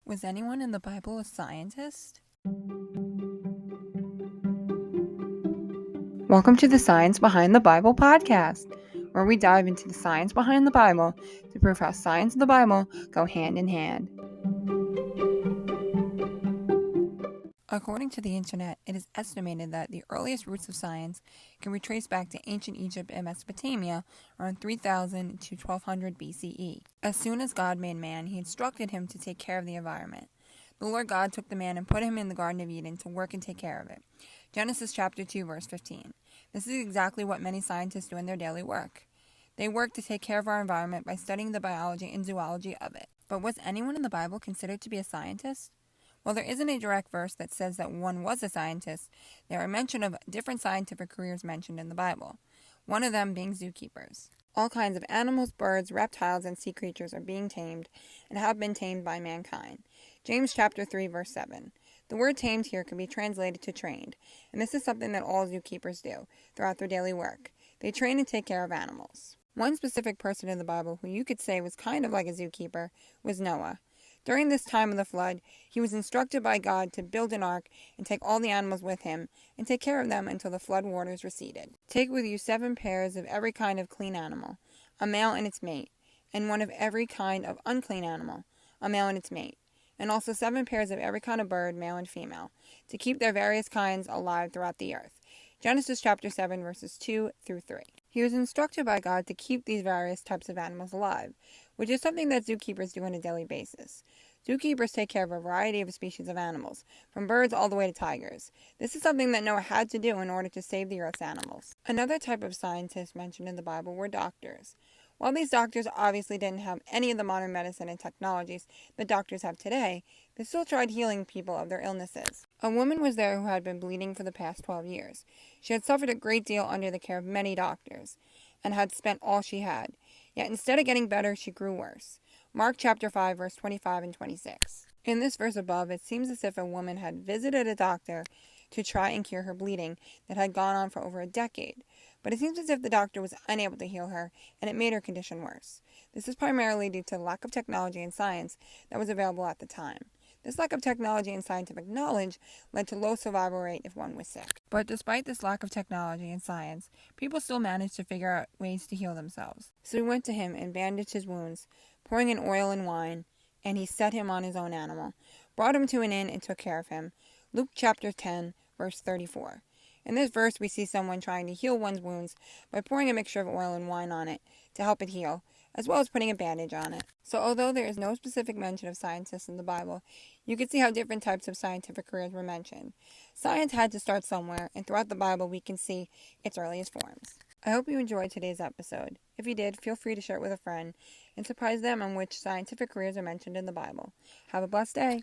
Was anyone in the Bible a scientist? Welcome to the Science Behind the Bible podcast, where we dive into the science behind the Bible to prove how science and the Bible go hand in hand. According to the internet, it is estimated that the earliest roots of science can be traced back to ancient Egypt and Mesopotamia around 3000 to 1200 BCE. As soon as God made man, he instructed him to take care of the environment. The Lord God took the man and put him in the Garden of Eden to work and take care of it. Genesis chapter 2, verse 15. This is exactly what many scientists do in their daily work. They work to take care of our environment by studying the biology and zoology of it. But was anyone in the Bible considered to be a scientist? While there isn't a direct verse that says that one was a scientist, there are mention of different scientific careers mentioned in the Bible, one of them being zookeepers. All kinds of animals, birds, reptiles, and sea creatures are being tamed and have been tamed by mankind. James chapter 3, verse 7. The word tamed here can be translated to trained, and this is something that all zookeepers do throughout their daily work. They train and take care of animals. One specific person in the Bible who you could say was kind of like a zookeeper was Noah. During this time of the flood, he was instructed by God to build an ark and take all the animals with him and take care of them until the flood waters receded. Take with you 7 pairs of every kind of clean animal, a male and its mate, and one of every kind of unclean animal, a male and its mate, and also 7 pairs of every kind of bird, male and female, to keep their various kinds alive throughout the earth. Genesis chapter 7, verses 2 through 3. He was instructed by God to keep these various types of animals alive, which is something that zookeepers do on a daily basis. Zookeepers take care of a variety of species of animals, from birds all the way to tigers. This is something that Noah had to do in order to save the earth's animals. Another type of scientists mentioned in the Bible were doctors. While these doctors obviously didn't have any of the modern medicine and technologies that doctors have today, they still tried healing people of their illnesses. A woman was there who had been bleeding for the past 12 years. She had suffered a great deal under the care of many doctors, and had spent all she had. Yet instead of getting better, she grew worse. Mark chapter 5, verse 25 and 26. In this verse above, it seems as if a woman had visited a doctor to try and cure her bleeding that had gone on for over a decade. But it seems as if the doctor was unable to heal her, and it made her condition worse. This is primarily due to the lack of technology and science that was available at the time. This lack of technology and scientific knowledge led to low survival rate if one was sick. But despite this lack of technology and science, people still managed to figure out ways to heal themselves. So he went to him and bandaged his wounds, pouring in oil and wine, and he set him on his own animal, brought him to an inn and took care of him. Luke chapter 10, verse 34. In this verse, we see someone trying to heal one's wounds by pouring a mixture of oil and wine on it to help it heal, as well as putting a bandage on it. So although there is no specific mention of scientists in the Bible, you can see how different types of scientific careers were mentioned. Science had to start somewhere, and throughout the Bible we can see its earliest forms. I hope you enjoyed today's episode. If you did, feel free to share it with a friend and surprise them on which scientific careers are mentioned in the Bible. Have a blessed day.